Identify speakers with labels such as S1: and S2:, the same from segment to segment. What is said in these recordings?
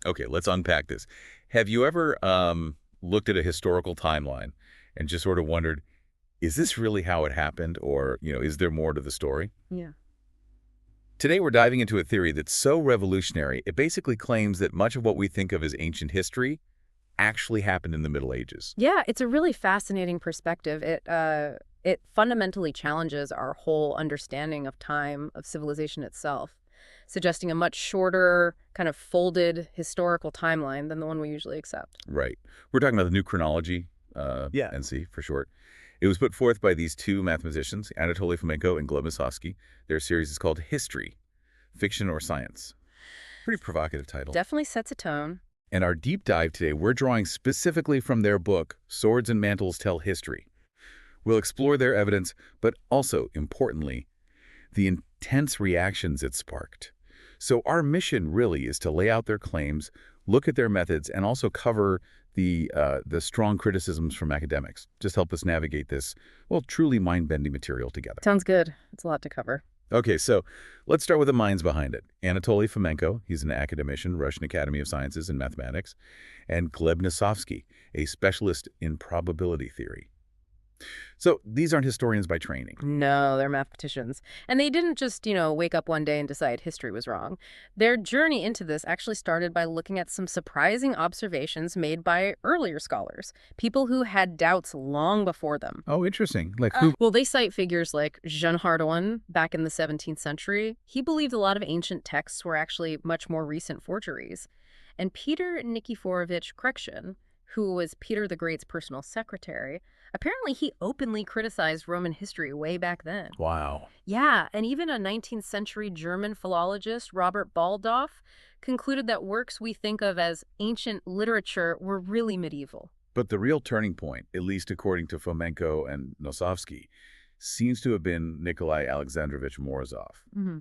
S1: Okay, let's unpack this. Have you ever looked at a historical timeline and just sort of wondered, is this really how it happened? Or, is there more to the story?
S2: Yeah.
S1: Today, we're diving into a theory that's so revolutionary, it basically claims that much of what we think of as ancient history actually happened in the Middle Ages.
S2: Yeah, it's a really fascinating perspective. It fundamentally challenges our whole understanding of time, of civilization itself, suggesting a much shorter, kind of folded historical timeline than the one we usually accept.
S1: Right. We're talking about the new chronology,
S3: Yeah.
S1: NC for short. It was put forth by these two mathematicians, Anatoly Fomenko and Gleb Nosovskiy. Their series is called History, Fiction or Science. Pretty provocative title.
S2: Definitely sets a tone.
S1: And our deep dive today, we're drawing specifically from their book, Swords and Mantles Tell History. We'll explore their evidence, but also, importantly, the intense reactions it sparked. So our mission really is to lay out their claims, look at their methods, and also cover the strong criticisms from academics. Just help us navigate this, well, truly mind-bending material together.
S2: Sounds good. It's a lot to cover.
S1: Okay, so let's start with the minds behind it. Anatoly Fomenko, he's an academician, Russian Academy of Sciences and Mathematics, and Gleb Nosovskiy, a specialist in probability theory. So these aren't historians by training.
S2: No, they're mathematicians. And they didn't just, wake up one day and decide history was wrong. Their journey into this actually started by looking at some surprising observations made by earlier scholars, people who had doubts long before them.
S1: Oh, interesting. Like who?
S2: Well, they cite figures like Jean Hardouin back in the 17th century. He believed a lot of ancient texts were actually much more recent forgeries. And Peter Nikiforovich Krekshin, who was Peter the Great's personal secretary, apparently he openly criticized Roman history way back then.
S1: Wow.
S2: Yeah, and even a 19th century German philologist, Robert Baldauf, concluded that works we think of as ancient literature were really medieval.
S1: But the real turning point, at least according to Fomenko and Nosovskiy, seems to have been Nikolai Alexandrovich Morozov,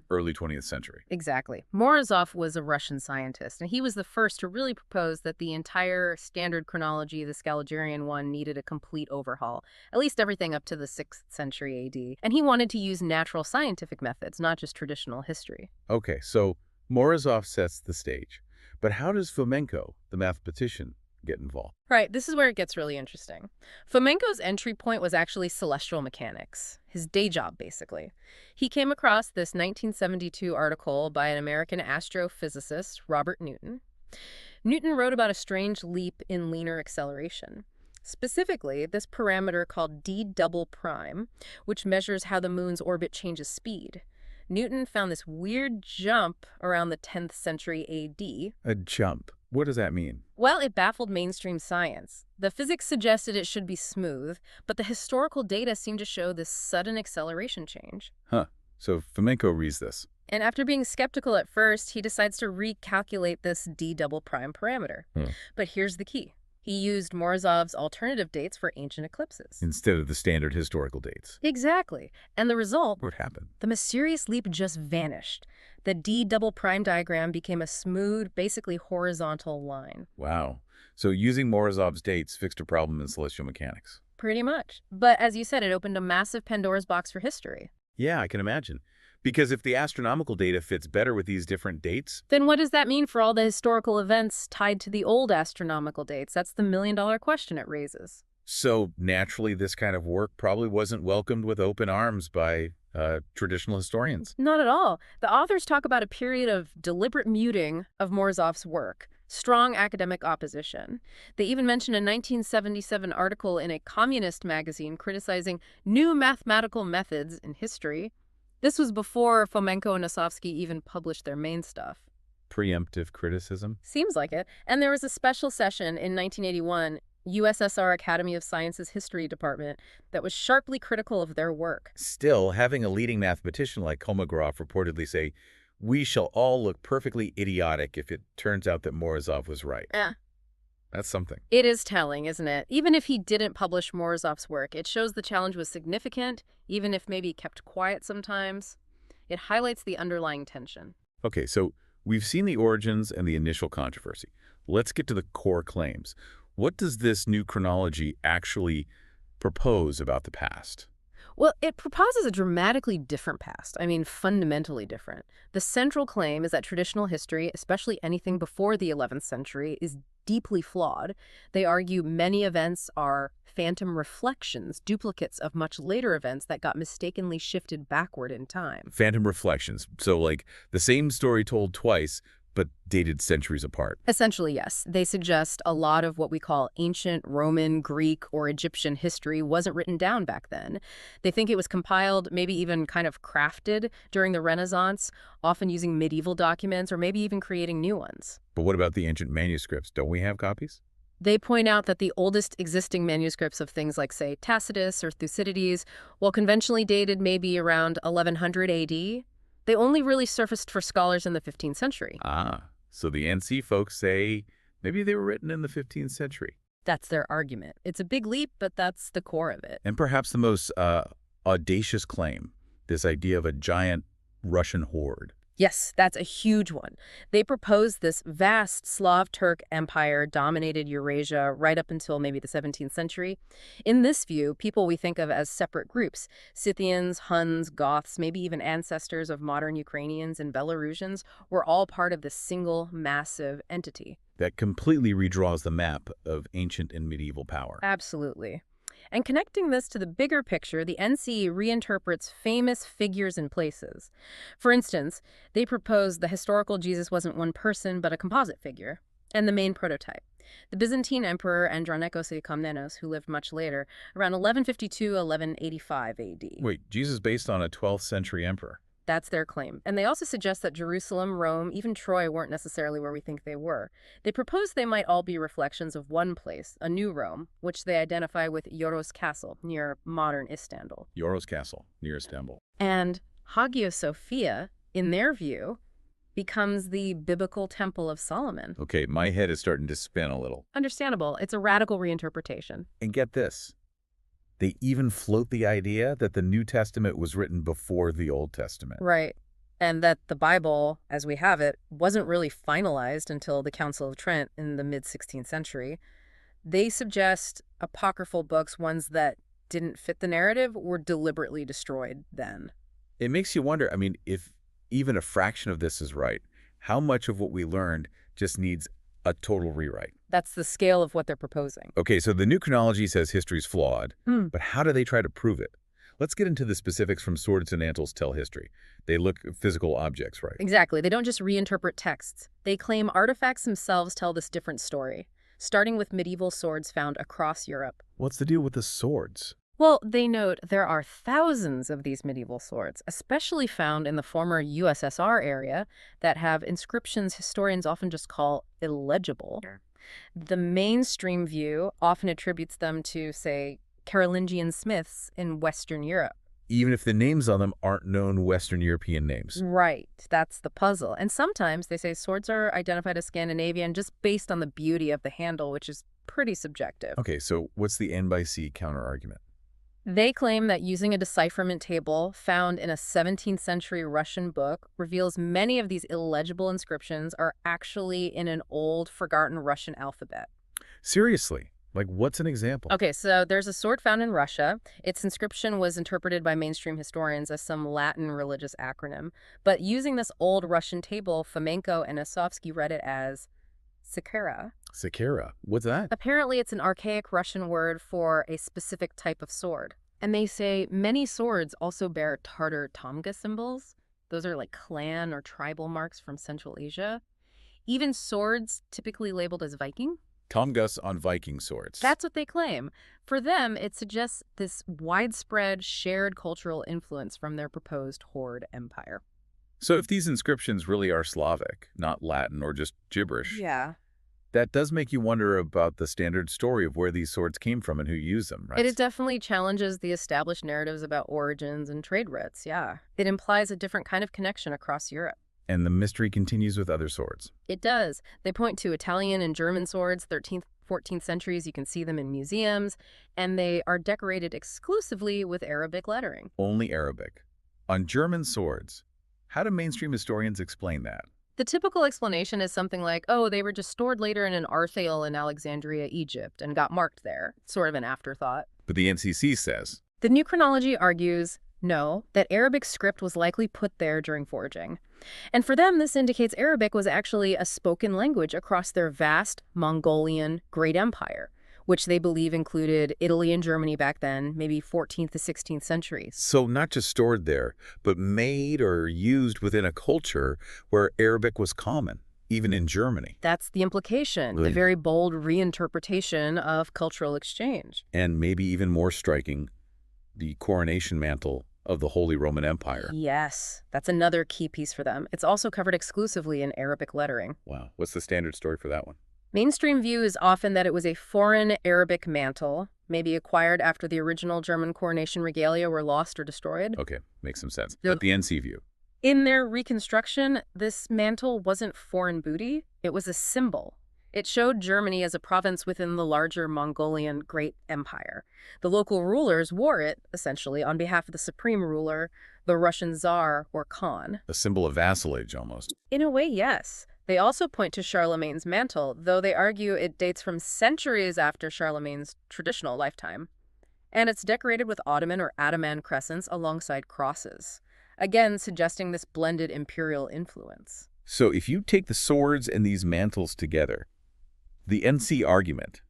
S1: early 20th century.
S2: Exactly. Morozov was a Russian scientist, and he was the first to really propose that the entire standard chronology, the Scaligian one, needed a complete overhaul, at least everything up to the 6th century AD. And he wanted to use natural scientific methods, not just traditional history.
S1: Okay, so Morozov sets the stage. But how does Fomenko, the mathematician, get involved?
S2: Right, this is where it gets really interesting. Fomenko's entry point was actually celestial mechanics, his day job, basically. He came across this 1972 article by an American astrophysicist, Robert Newton. Newton wrote about a strange leap in linear acceleration. Specifically, this parameter called d double prime, which measures how the moon's orbit changes speed. Newton found this weird jump around the 10th century AD.
S1: A jump. What does that mean?
S2: Well, it baffled mainstream science. The physics suggested it should be smooth, but the historical data seemed to show this sudden acceleration change.
S1: Huh. So Fomenko reads this.
S2: And after being skeptical at first, he decides to recalculate this d double prime parameter. But here's the key. He used Morozov's alternative dates for ancient eclipses.
S1: Instead of the standard historical dates.
S2: Exactly. And the result?
S1: What happened?
S2: The mysterious leap just vanished. The d double prime diagram became a smooth, basically horizontal line.
S1: Wow. So using Morozov's dates fixed a problem in celestial mechanics.
S2: Pretty much. But as you said, it opened a massive Pandora's box for history.
S1: Yeah, I can imagine. Because if the astronomical data fits better with these different dates...
S2: Then what does that mean for all the historical events tied to the old astronomical dates? That's the million-dollar question it raises.
S1: So naturally, this kind of work probably wasn't welcomed with open arms by traditional historians.
S2: Not at all. The authors talk about a period of deliberate muting of Morozov's work, strong academic opposition. They even mention a 1977 article in a communist magazine criticizing new mathematical methods in history. This was before Fomenko and Nosovskiy even published their main stuff.
S1: Preemptive criticism?
S2: Seems like it. And there was a special session in 1981, USSR Academy of Sciences History Department, that was sharply critical of their work.
S1: Still, having a leading mathematician like Kolmogorov reportedly say, "We shall all look perfectly idiotic if it turns out that Morozov was right." That's something.
S2: It is telling, isn't it? Even if he didn't publish Morozov's work, it shows the challenge was significant, even if maybe kept quiet sometimes. It highlights the underlying tension.
S1: Okay, so we've seen the origins and the initial controversy. Let's get to the core claims. What does this new chronology actually propose about the past?
S2: Well, it proposes a dramatically different past. I mean, fundamentally different. The central claim is that traditional history, especially anything before the 11th century, is deeply flawed. They argue many events are phantom reflections, duplicates of much later events that got mistakenly shifted backward in time.
S1: Phantom reflections. So, like, the same story told twice, but dated centuries apart.
S2: Essentially, yes. They suggest a lot of what we call ancient Roman, Greek, or Egyptian history wasn't written down back then. They think it was compiled, maybe even kind of crafted during the Renaissance, often using medieval documents or maybe even creating new ones.
S1: But what about the ancient manuscripts? Don't we have copies?
S2: They point out that the oldest existing manuscripts of things like, say, Tacitus or Thucydides, while conventionally dated maybe around 1100 AD, they only really surfaced for scholars in the 15th century.
S1: Ah, so the NC folks say maybe they were written in the 15th century.
S2: That's their argument. It's a big leap, but that's the core of it.
S1: And perhaps the most audacious claim, this idea of a giant Russian horde.
S2: Yes, that's a huge one. They proposed this vast Slav-Turk empire dominated Eurasia right up until maybe the 17th century. In this view, people we think of as separate groups, Scythians, Huns, Goths, maybe even ancestors of modern Ukrainians and Belarusians, were all part of this single massive entity.
S1: That completely redraws the map of ancient and medieval power.
S2: Absolutely. And connecting this to the bigger picture, the NCE reinterprets famous figures and places. For instance, they propose the historical Jesus wasn't one person, but a composite figure, and the main prototype. The Byzantine Emperor Andronikos Komnenos, who lived much later, around 1152-1185 AD.
S1: Wait, Jesus based on a 12th century emperor?
S2: That's their claim. And they also suggest that Jerusalem, Rome, even Troy weren't necessarily where we think they were. They propose they might all be reflections of one place, a new Rome, which they identify with Yoros Castle, near modern Istanbul.
S1: Yoros Castle, near Istanbul.
S2: And Hagia Sophia, in their view, becomes the biblical Temple of Solomon.
S1: Okay, my head is starting to spin a little.
S2: Understandable. It's a radical reinterpretation.
S1: And get this. They even float the idea that the New Testament was written before the Old Testament.
S2: Right. And that the Bible, as we have it, wasn't really finalized until the Council of Trent in the mid-16th century. They suggest apocryphal books, ones that didn't fit the narrative, were deliberately destroyed then.
S1: It makes you wonder, I mean, if even a fraction of this is right, how much of what we learned just needs a total rewrite?
S2: That's the scale of what they're proposing.
S1: Okay, so the new chronology says history's flawed, but how do they try to prove it? Let's get into the specifics from Swords and Mantles Tell History. They look at physical objects, right?
S2: Exactly. They don't just reinterpret texts. They claim artifacts themselves tell this different story, starting with medieval swords found across Europe.
S1: What's the deal with the swords?
S2: Well, they note there are thousands of these medieval swords, especially found in the former USSR area, that have inscriptions historians often just call illegible. Sure. The mainstream view often attributes them to, say, Carolingian smiths in Western Europe.
S1: Even if the names on them aren't known Western European names.
S2: Right. That's the puzzle. And sometimes they say swords are identified as Scandinavian just based on the beauty of the handle, which is pretty subjective.
S1: Okay, so what's the N by C counter-argument?
S2: They claim that using a decipherment table found in a 17th century Russian book reveals many of these illegible inscriptions are actually in an old, forgotten Russian alphabet.
S1: Seriously? Like, what's an example?
S2: Okay, so there's a sword found in Russia. Its inscription was interpreted by mainstream historians as some Latin religious acronym. But using this old Russian table, Fomenko and Nosovskiy read it as Sekera.
S1: Sekera? What's that?
S2: Apparently, it's an archaic Russian word for a specific type of sword. And they say many swords also bear Tartar Tamga symbols. Those are like clan or tribal marks from Central Asia. Even swords typically labeled as Viking.
S1: Tamgas on Viking swords.
S2: That's what they claim. For them, it suggests this widespread shared cultural influence from their proposed Horde empire.
S1: So if these inscriptions really are Slavic, not Latin or just gibberish,
S2: Yeah.
S1: that does make you wonder about the standard story of where these swords came from and who used them, right?
S2: It definitely challenges the established narratives about origins and trade routes, yeah. It implies a different kind of connection across Europe.
S1: And the mystery continues with other swords.
S2: It does. They point to Italian and German swords, 13th, 14th centuries. You can see them in museums, and they are decorated exclusively with Arabic lettering.
S1: Only Arabic. On German swords, how do mainstream historians explain that?
S2: The typical explanation is something like, oh, they were just stored later in an arthale in Alexandria, Egypt, and got marked there. Sort of an afterthought.
S1: But the NCC says
S2: The new chronology argues, no, that Arabic script was likely put there during foraging. And for them, this indicates Arabic was actually a spoken language across their vast Mongolian Great Empire, which they believe included Italy and Germany back then, maybe 14th to 16th centuries.
S1: So not just stored there, but made or used within a culture where Arabic was common, even in Germany.
S2: That's the implication,
S1: Really?
S2: the very bold reinterpretation of cultural exchange.
S1: And maybe even more striking, the Coronation Mantle of the Holy Roman Empire.
S2: Yes, that's another key piece for them. It's also covered exclusively in Arabic lettering.
S1: Wow. What's the standard story for that one?
S2: Mainstream view is often that it was a foreign Arabic mantle, maybe acquired after the original German coronation regalia were lost or destroyed.
S1: Okay, makes some sense.
S2: No.
S1: But the NC view.
S2: In their reconstruction, this mantle wasn't foreign booty, it was a symbol. It showed Germany as a province within the larger Mongolian Great Empire. The local rulers wore it, essentially, on behalf of the supreme ruler, the Russian Tsar or Khan.
S1: A symbol of vassalage, almost.
S2: In a way, yes. They also point to Charlemagne's mantle, though they argue it dates from centuries after Charlemagne's traditional lifetime. And it's decorated with Ottoman or Ottoman crescents alongside crosses, again suggesting this blended imperial influence.
S1: So if you take the swords and these mantles together, the NC argument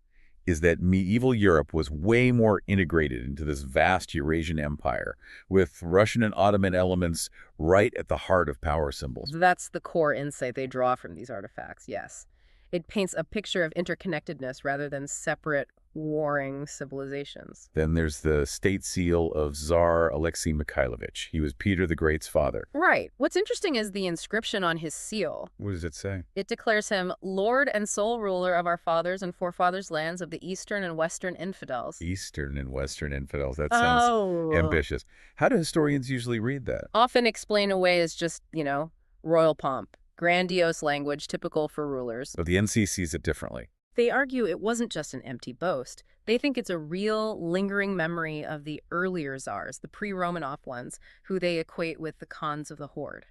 S1: is that medieval Europe was way more integrated into this vast Eurasian empire, with Russian and Ottoman elements right at the heart of power symbols.
S2: That's the core insight they draw from these artifacts, yes. It paints a picture of interconnectedness rather than separate, warring civilizations.
S1: Then there's the state seal of Tsar Alexei Mikhailovich. He was Peter the Great's father.
S2: Right. What's interesting is the inscription on his seal.
S1: What does it say?
S2: It declares him Lord and sole ruler of our fathers' and forefathers' lands of the Eastern and Western infidels.
S1: Eastern and Western infidels. That sounds ambitious. How do historians usually read that?
S2: Often explained away as just, royal pomp. Grandiose language typical for rulers.
S1: But the NC sees it differently.
S2: They argue it wasn't just an empty boast. They think it's a real, lingering memory of the earlier czars, the pre-Romanov ones, who they equate with the Khans of the Horde.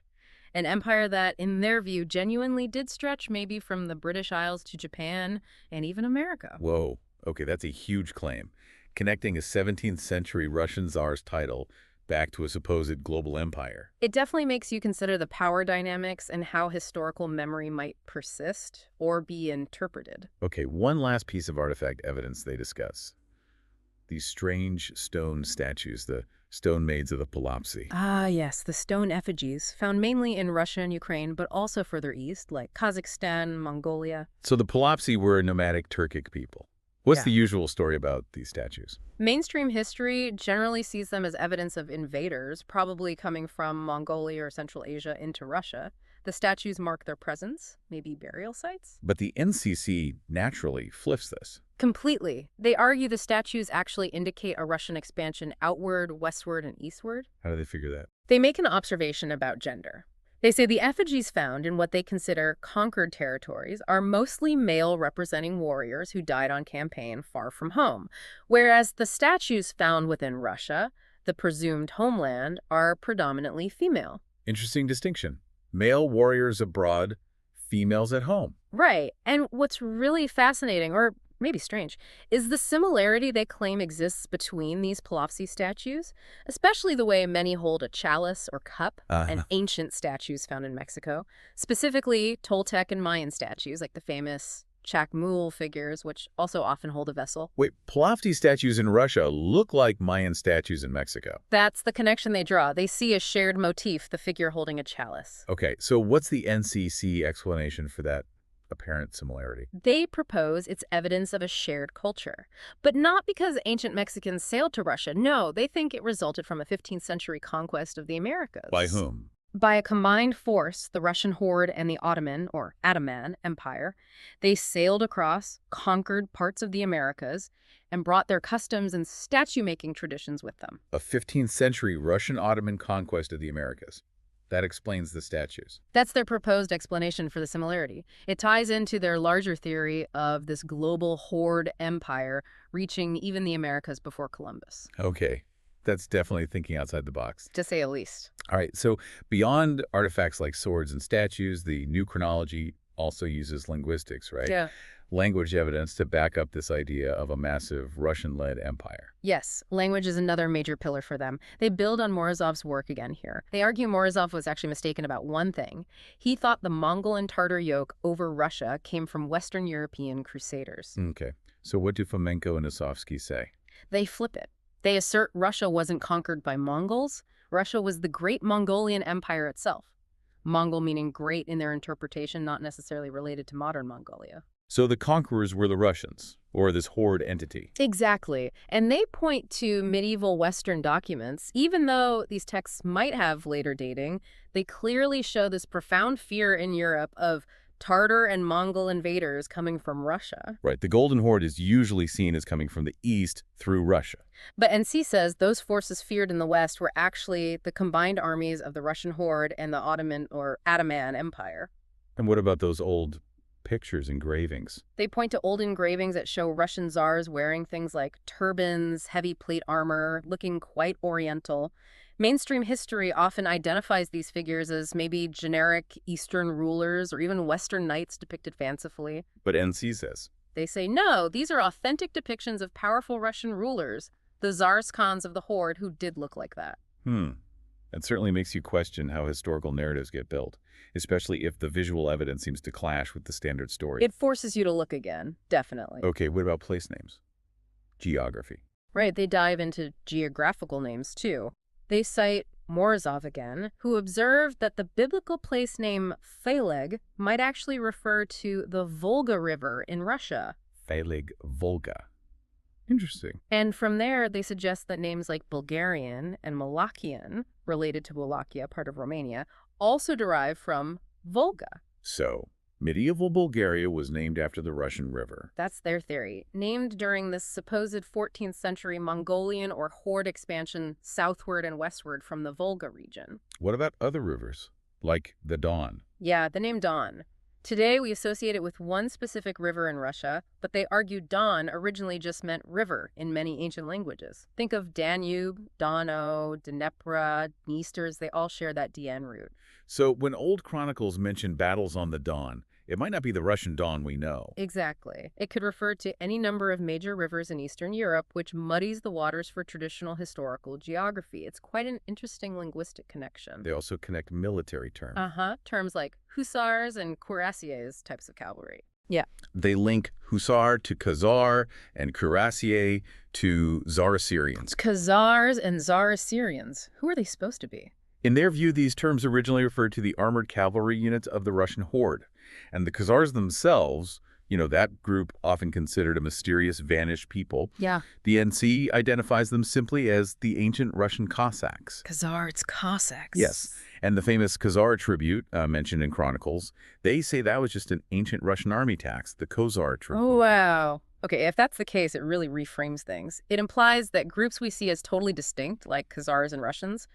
S2: An empire that, in their view, genuinely did stretch maybe from the British Isles to Japan and even America.
S1: Whoa. Okay, that's a huge claim. Connecting a 17th century Russian czar's title back to a supposed global empire.
S2: It definitely makes you consider the power dynamics and how historical memory might persist or be interpreted.
S1: Okay, one last piece of artifact evidence they discuss. These strange stone statues, the stone maids of the Polopsy.
S2: Ah, yes, the stone effigies, found mainly in Russia and Ukraine, but also further east, like Kazakhstan, Mongolia.
S1: So the Polopsy were a nomadic Turkic people. What's
S2: Yeah.
S1: the usual story about these statues?
S2: Mainstream history generally sees them as evidence of invaders, probably coming from Mongolia or Central Asia into Russia. The statues mark their presence, maybe burial sites.
S1: But the NCC naturally flips this.
S2: Completely. They argue the statues actually indicate a Russian expansion outward, westward, and eastward.
S1: How do they figure that?
S2: They make an observation about gender. They say the effigies found in what they consider conquered territories are mostly male representing warriors who died on campaign far from home, whereas the statues found within Russia, the presumed homeland, are predominantly female.
S1: Interesting distinction. Male warriors abroad, females at home.
S2: Right. And what's really fascinating, or maybe strange, is the similarity they claim exists between these Polopsy statues, especially the way many hold a chalice or cup, and ancient statues found in Mexico, specifically Toltec and Mayan statues, like the famous Chacmul figures, which also often hold a vessel.
S1: Wait, Polopsy statues in Russia look like Mayan statues in Mexico.
S2: That's the connection they draw. They see a shared motif, the figure holding a chalice.
S1: Okay, so what's the NCC explanation for that apparent similarity?
S2: They propose it's evidence of a shared culture, but not because ancient Mexicans sailed to Russia. No, they think it resulted from a 15th century conquest of the Americas.
S1: By whom?
S2: By a combined force, the Russian Horde and the Ottoman, or Ottoman, Empire. They sailed across, conquered parts of the Americas, and brought their customs and statue-making traditions with them.
S1: A 15th century Russian-Ottoman conquest of the Americas. That explains the statues.
S2: That's their proposed explanation for the similarity. It ties into their larger theory of this global horde empire reaching even the Americas before Columbus.
S1: Okay, that's definitely thinking outside the box.
S2: To say the least.
S1: All right, so beyond artifacts like swords and statues, the new chronology also uses linguistics, right?
S2: Yeah.
S1: Language evidence to back up this idea of a massive Russian-led empire.
S2: Yes, language is another major pillar for them. They build on Morozov's work again here. They argue Morozov was actually mistaken about one thing. He thought the Mongol and Tartar yoke over Russia came from Western European crusaders.
S1: Okay, so what do Fomenko and Nosovskiy say?
S2: They flip it. They assert Russia wasn't conquered by Mongols. Russia was the great Mongolian Empire itself. Mongol meaning great in their interpretation, not necessarily related to modern Mongolia.
S1: So the conquerors were the Russians, or this Horde entity.
S2: Exactly. And they point to medieval Western documents. Even though these texts might have later dating, they clearly show this profound fear in Europe of Tartar and Mongol invaders coming from Russia.
S1: Right, the Golden Horde is usually seen as coming from the east through Russia.
S2: But NC says those forces feared in the West were actually the combined armies of the Russian Horde and the Ottoman or Ottoman Empire.
S1: And what about those old pictures, engravings?
S2: They point to old engravings that show Russian czars wearing things like turbans, heavy plate armor, looking quite oriental. Mainstream history often identifies these figures as maybe generic Eastern rulers or even Western knights depicted fancifully.
S1: But NC says,
S2: They say, no, these are authentic depictions of powerful Russian rulers, the Tsars Khans of the Horde who did look like that.
S1: That certainly makes you question how historical narratives get built, especially if the visual evidence seems to clash with the standard story.
S2: It forces you to look again, definitely.
S1: Okay, what about place names? Geography.
S2: Right, they dive into geographical names, too. They cite Morozov again, who observed that the biblical place name Phaleg might actually refer to the Volga River in Russia.
S1: Phaleg, Volga. Interesting.
S2: And from there, they suggest that names like Bulgarian and Malakian, related to Wallachia, part of Romania, also derive from Volga.
S1: So, medieval Bulgaria was named after the Russian river.
S2: That's their theory. Named during this supposed 14th century Mongolian or Horde expansion southward and westward from the Volga region.
S1: What about other rivers, like the Don?
S2: Yeah, the name Don. Today, we associate it with one specific river in Russia, but they argue Don originally just meant river in many ancient languages. Think of Danube, Dono, Dnepr, Dniesters, they all share that DN root.
S1: So when old chronicles mention battles on the Don, it might not be the Russian Don we know.
S2: Exactly. It could refer to any number of major rivers in Eastern Europe, which muddies the waters for traditional historical geography. It's quite an interesting linguistic connection.
S1: They also connect military terms.
S2: Terms like hussars and cuirassiers types of cavalry. Yeah.
S1: They link hussar to Khazar and cuirassier to Tsar-Assyrians.
S2: Khazars and Tsar-Assyrians. Who are they supposed to be?
S1: In their view, these terms originally referred to the armored cavalry units of the Russian Horde. And the Khazars themselves, that group often considered a mysterious vanished people.
S2: Yeah.
S1: The NC identifies them simply as the ancient Russian Cossacks.
S2: Khazar, it's Cossacks.
S1: Yes. And the famous Khazar tribute mentioned in Chronicles, they say that was just an ancient Russian army tax, the Khazar tribute.
S2: Oh, wow. Okay, if that's the case, it really reframes things. It implies that groups we see as totally distinct, like Khazars and Russians,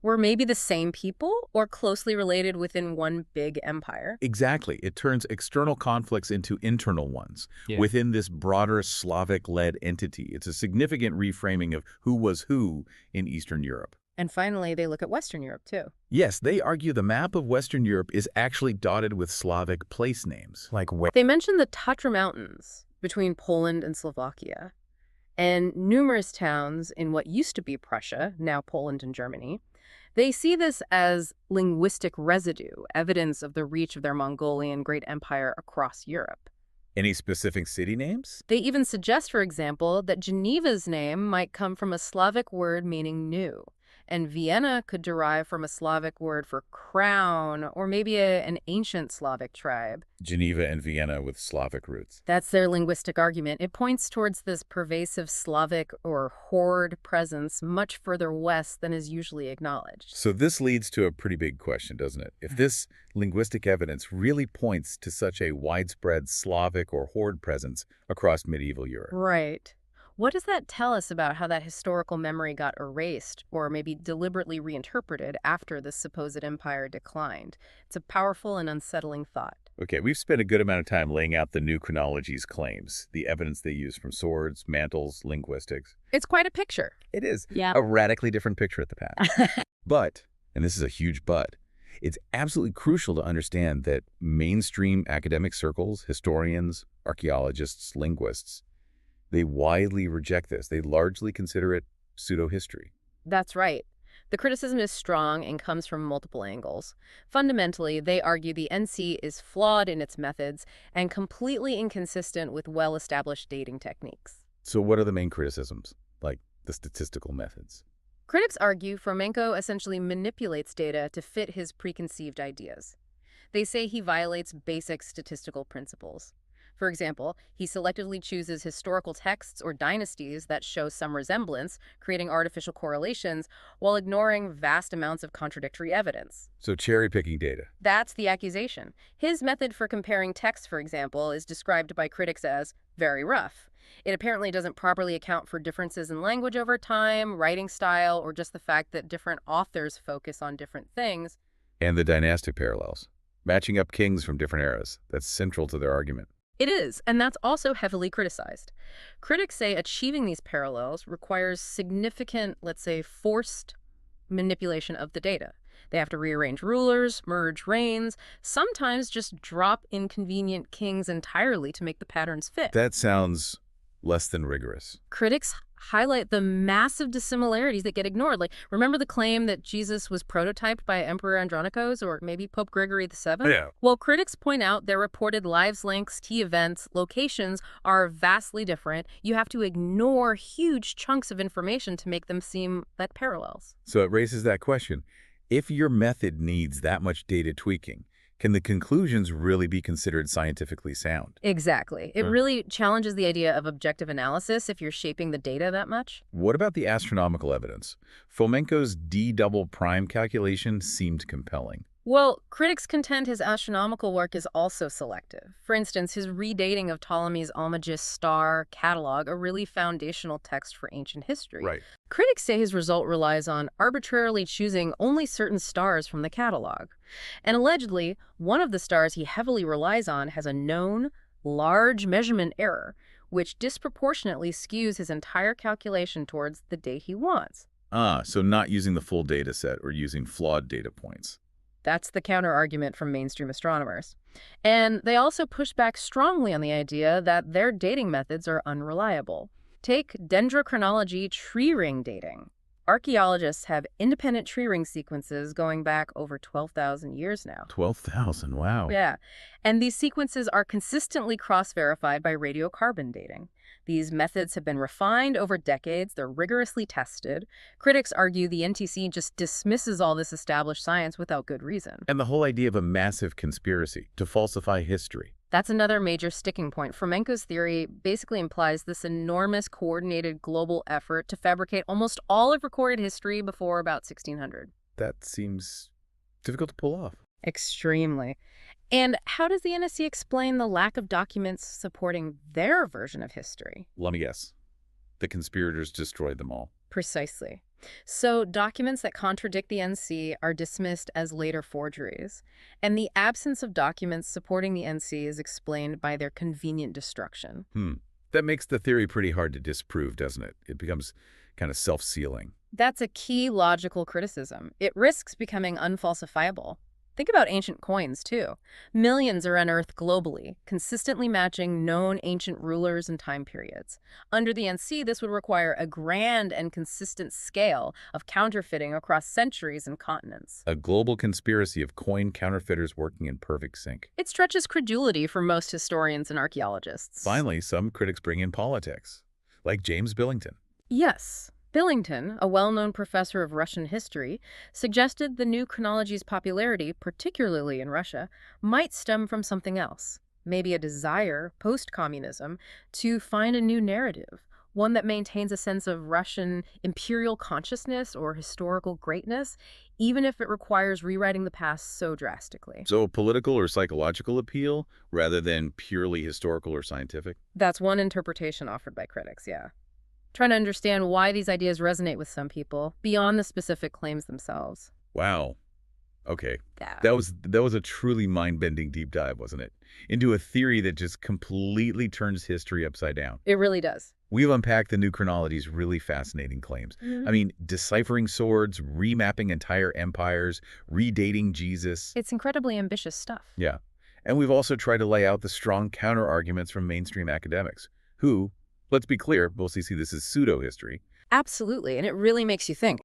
S2: were maybe the same people or closely related within one big empire.
S1: Exactly. It turns external conflicts into internal ones within this broader Slavic-led entity. It's a significant reframing of who was who in Eastern Europe.
S2: And finally, they look at Western Europe, too.
S1: Yes, they argue the map of Western Europe is actually dotted with Slavic place names. Like where?
S2: They mention the Tatra Mountains between Poland and Slovakia, and numerous towns in what used to be Prussia, now Poland and Germany. They see this as linguistic residue, evidence of the reach of their Mongolian great empire across Europe.
S1: Any specific city names?
S2: They even suggest, for example, that Geneva's name might come from a Slavic word meaning new, and Vienna could derive from a Slavic word for crown, or maybe an ancient Slavic tribe.
S1: Geneva and Vienna with Slavic roots.
S2: That's their linguistic argument. It points towards this pervasive Slavic or Horde presence much further west than is usually acknowledged.
S1: So this leads to a pretty big question, doesn't it? If this linguistic evidence really points to such a widespread Slavic or Horde presence across medieval Europe.
S2: Right. What does that tell us about how that historical memory got erased or maybe deliberately reinterpreted after this supposed empire declined? It's a powerful and unsettling thought.
S1: Okay, we've spent a good amount of time laying out the new chronology's claims, the evidence they use from swords, mantles, linguistics.
S2: It's quite a picture.
S1: It is.
S2: Yeah.
S1: A radically different picture at the past. But, and this is a huge but, It's absolutely crucial to understand that mainstream academic circles, historians, archaeologists, linguists, they widely reject this. They largely consider it pseudo-history.
S2: That's right. The criticism is strong and comes from multiple angles. Fundamentally, they argue the NC is flawed in its methods and completely inconsistent with well-established dating techniques.
S1: So what are the main criticisms, like the statistical methods?
S2: Critics argue Fomenko essentially manipulates data to fit his preconceived ideas. They say he violates basic statistical principles. For example, he selectively chooses historical texts or dynasties that show some resemblance, creating artificial correlations, while ignoring vast amounts of contradictory evidence.
S1: So cherry-picking data.
S2: That's the accusation. His method for comparing texts, for example, is described by critics as very rough. It apparently doesn't properly account for differences in language over time, writing style, or just the fact that different authors focus on different things.
S1: And the dynastic parallels. Matching up kings from different eras. That's central to their argument.
S2: It is, and that's also heavily criticized. Critics say achieving these parallels requires significant, let's say, forced manipulation of the data. They have to rearrange rulers, merge reigns, sometimes just drop inconvenient kings entirely to make the patterns fit.
S1: That sounds less than rigorous.
S2: Critics highlight the massive dissimilarities that get ignored. Like, remember the claim that Jesus was prototyped by Emperor Andronicos or maybe Pope Gregory VII?
S1: Yeah.
S2: Well, critics point out their reported lives links, key events, locations are vastly different. You have to ignore huge chunks of information to make them seem like parallels.
S1: So it raises that question. If your method needs that much data tweaking, can the conclusions really be considered scientifically sound?
S2: Exactly. It really challenges the idea of objective analysis if you're shaping the data that much.
S1: What about the astronomical evidence? Fomenko's D-double prime calculation seemed compelling.
S2: Well, critics contend his astronomical work is also selective. For instance, his redating of Ptolemy's Almagest star catalog, a really foundational text for ancient history.
S1: Right.
S2: Critics say his result relies on arbitrarily choosing only certain stars from the catalog. And allegedly, one of the stars he heavily relies on has a known, large measurement error, which disproportionately skews his entire calculation towards the date he wants.
S1: So not using the full data set or using flawed data points.
S2: That's the counter-argument from mainstream astronomers. And they also push back strongly on the idea that their dating methods are unreliable. Take dendrochronology tree ring dating. Archaeologists have independent tree ring sequences going back over 12,000 years now.
S1: 12,000, wow.
S2: Yeah, and these sequences are consistently cross-verified by radiocarbon dating. These methods have been refined over decades. They're rigorously tested. Critics argue the NTC just dismisses all this established science without good reason.
S1: And the whole idea of a massive conspiracy to falsify history.
S2: That's another major sticking point. Fomenko's theory basically implies this enormous coordinated global effort to fabricate almost all of recorded history before about 1600.
S1: That seems difficult to pull off.
S2: Extremely. And how does the NSC explain the lack of documents supporting their version of history?
S1: Let me guess. The conspirators destroyed them all.
S2: Precisely. So documents that contradict the NC are dismissed as later forgeries, and the absence of documents supporting the NC is explained by their convenient destruction.
S1: That makes the theory pretty hard to disprove, doesn't it? It becomes kind of self-sealing.
S2: That's a key logical criticism. It risks becoming unfalsifiable. Think about ancient coins, too. Millions are unearthed globally, consistently matching known ancient rulers and time periods. Under the NC, this would require a grand and consistent scale of counterfeiting across centuries and continents.
S1: A global conspiracy of coin counterfeiters working in perfect sync.
S2: It stretches credulity for most historians and archaeologists.
S1: Finally, some critics bring in politics, like James Billington.
S2: Yes. Billington, a well-known professor of Russian history, suggested the new chronology's popularity, particularly in Russia, might stem from something else. Maybe a desire, post-communism, to find a new narrative, one that maintains a sense of Russian imperial consciousness or historical greatness, even if it requires rewriting the past so drastically.
S1: So a political or psychological appeal rather than purely historical or scientific?
S2: That's one interpretation offered by critics, yeah. Trying to understand why these ideas resonate with some people, beyond the specific claims themselves.
S1: Wow. Okay.
S2: Yeah.
S1: That was a truly mind-bending deep dive, wasn't it? Into a theory that just completely turns history upside down.
S2: It really does.
S1: We've unpacked the new chronology's really fascinating claims.
S2: Mhm.
S1: I mean, deciphering swords, remapping entire empires, redating Jesus.
S2: It's incredibly ambitious stuff.
S1: Yeah. And we've also tried to lay out the strong counter-arguments from mainstream academics, who, let's be clear, mostly see this as pseudo-history.
S2: Absolutely, and it really makes you think.